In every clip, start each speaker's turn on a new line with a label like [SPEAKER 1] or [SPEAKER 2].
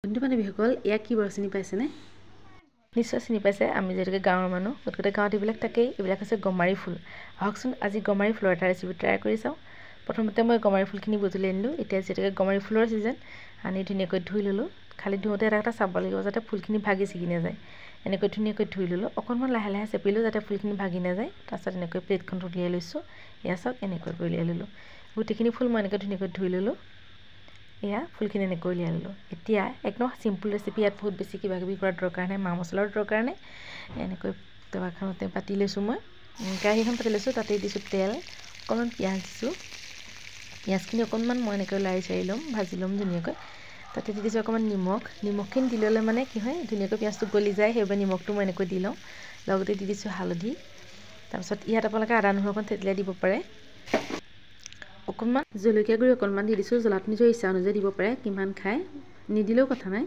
[SPEAKER 1] বন্ধু বান্ধৱীসকল এয়া কি বাৰু চিনি পাইছেনে? নিশ্চয় চিনি পাইছে। আমি যিহেতুকে গাঁৱৰ মানুহ, গতিকে গাঁৱত এইবিলাক থাকেই। এইবিলাক হৈছে গমাৰি ফুল। আহকচোন আজি গমাৰি ফুলৰ এটা ৰেচিপি ট্ৰাই কৰি চাওঁ। প্ৰথমতে মই গমাৰি ফুলখিনি বুটলি আনিলোঁ। এতিয়া যিহেতুকে গমাৰি ফুলৰ ছিজন, আনি ধুনীয়াকৈ ধুই ল'লোঁ। খালি ধুওঁতে এটা চাব লাগিব যাতে ফুলখিনি ভাগি ছিগি নাযায়। এনেকৈ ধুনীয়াকৈ ধুই ল'লোঁ। অকণমান লাহে লাহে চেপিলোঁ যাতে ফুলখিনি ভাগি নাযায়। তাৰপিছত এনেকৈ প্লেটখন উলিয়াই লৈছোঁ। এয়া চাওক, এনেকৈ উলিয়াই ল'লোঁ। গোটেইখিনি ফুল মই এনেকৈ ধুনীয়াকৈ ধুই ল'লোঁ। এয়া ফুলখিনি এনেকৈ উলিয়াই ল'লোঁ। এতিয়া একদম চিম্পুল ৰেচিপি, ইয়াত বহুত বেছি কিবা কিবি কৰাৰ দৰকাৰ নাই, মা মছলাৰ দৰকাৰ নাই। এনেকৈ টাৱাখনতে পাতি লৈছোঁ মই, কেৰাহীখন পাতি লৈছোঁ। তাতে দিছোঁ তেল, অকণমান পিঁয়াজ দিছোঁ। পিঁয়াজখিনি অকণমান মই এনেকৈ লাৰি চাৰি ল'ম, ভাজি ল'ম ধুনীয়াকৈ। তাতে দি দিছোঁ অকণমান নিমখ। নিমখখিনি দি ল'লে মানে কি হয়, ধুনীয়াকৈ পিঁয়াজটো গলি যায়, সেইবাবে নিমখটো মই এনেকৈ দি লওঁ। লগতে দি দিছোঁ হালধি। তাৰপিছত ইয়াত আপোনালোকে আদা নহৰু অকণ থেতেলিয়াই দিব পাৰে। অকণমান জলকীয়া গুড়ি অকণমান দি দিছোঁ। জ্বলাটো নিজৰ ইচ্ছা অনুযায়ী দিব পাৰে, কিমান খায়, নিদিলেও কথা নাই।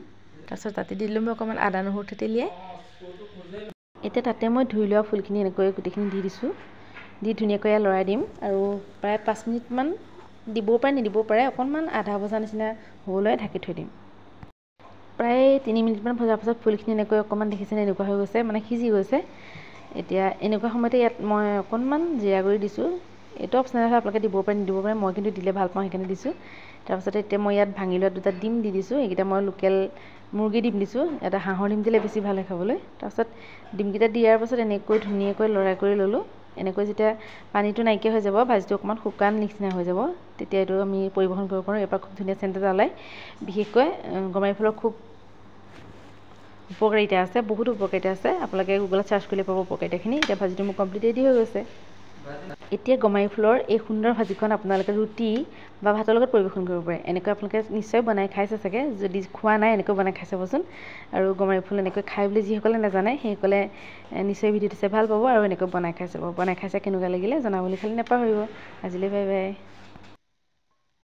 [SPEAKER 1] তাৰপিছত তাতে দি দিলোঁ মই অকণমান আদা নহৰু থেতেলিয়াই। এতিয়া তাতে মই ধুই লোৱা ফুলখিনি এনেকৈ গোটেইখিনি দি দিছোঁ। দি ধুনীয়াকৈ লৰাই দিম আৰু প্ৰায় 5 মিনিটমান দিবও পাৰে, নিদিবও পাৰে। অকণমান আধা ভজা নিচিনা হ'বলৈ ঢাকি থৈ দিম। প্ৰায় 3 মিনিটমান ভজাৰ পাছত ফুলখিনি এনেকৈ অকণমান দেখিছেনে, এনেকুৱা হৈ গৈছে, মানে সিজি গৈছে। এতিয়া এনেকুৱা সময়তে ইয়াত মই অকণমান জিৰা গুড়ি দিছোঁ। এইটো অপচনেল হয়, আপোনালোকে দিব পাৰে, নিদিব পাৰে। মই কিন্তু দিলে ভাল পাওঁ, সেইকাৰণে দিছোঁ। তাৰপিছতে এতিয়া মই ইয়াত ভাঙি লোৱা 2টা ডিম দি দিছোঁ। এইকেইটা মই লোকেল মুৰ্গী ডিম দিছোঁ। এটা হাঁহৰ ডিম দিলে বেছি ভাল হয় খাবলৈ। তাৰপিছত ডিমকেইটা দিয়াৰ পাছত এনেকৈ ধুনীয়াকৈ লৰাই কৰি ল'লোঁ। এনেকৈ যেতিয়া পানীটো নাইকিয়া হৈ যাব, ভাজিটো অকণমান শুকান নিচিনা হৈ যাব, তেতিয়া এইটো আমি পৰিৱেশন কৰিব পাৰোঁ। এবাৰ খুব ধুনীয়া চেণ্ট এটা ওলায়। বিশেষকৈ গমাৰি ফুলৰ খুব উপকাৰিতা আছে, বহুত উপকাৰিতা আছে। আপোনালোকে গুগলত চাৰ্চ কৰিলে পাব উপকাৰিতাখিনি। এতিয়া ভাজিটো মোৰ কমপ্লিট ৰেডি হৈ গৈছে। এতিয়া গমাৰি ফুলৰ এই সুন্দৰ ভাজিখন আপোনালোকে ৰুটি বা ভাতৰ লগত পৰিৱেশন কৰিব পাৰে। এনেকৈ আপোনালোকে নিশ্চয় বনাই খাইছে চাগে, যদি খোৱা নাই এনেকৈ বনাই খাই চাবচোন। আৰু গমাৰি ফুল এনেকৈ খাই বুলি যিসকলে নাজানে, সেইসকলে নিশ্চয় ভিডিঅ'টো চাই ভাল পাব আৰু এনেকৈ বনাই খাই চাব। বনাই খাই চাই কেনেকুৱা লাগিলে জনাবলৈ খালি নাপাহৰিব। আজিলৈ বাই বাই।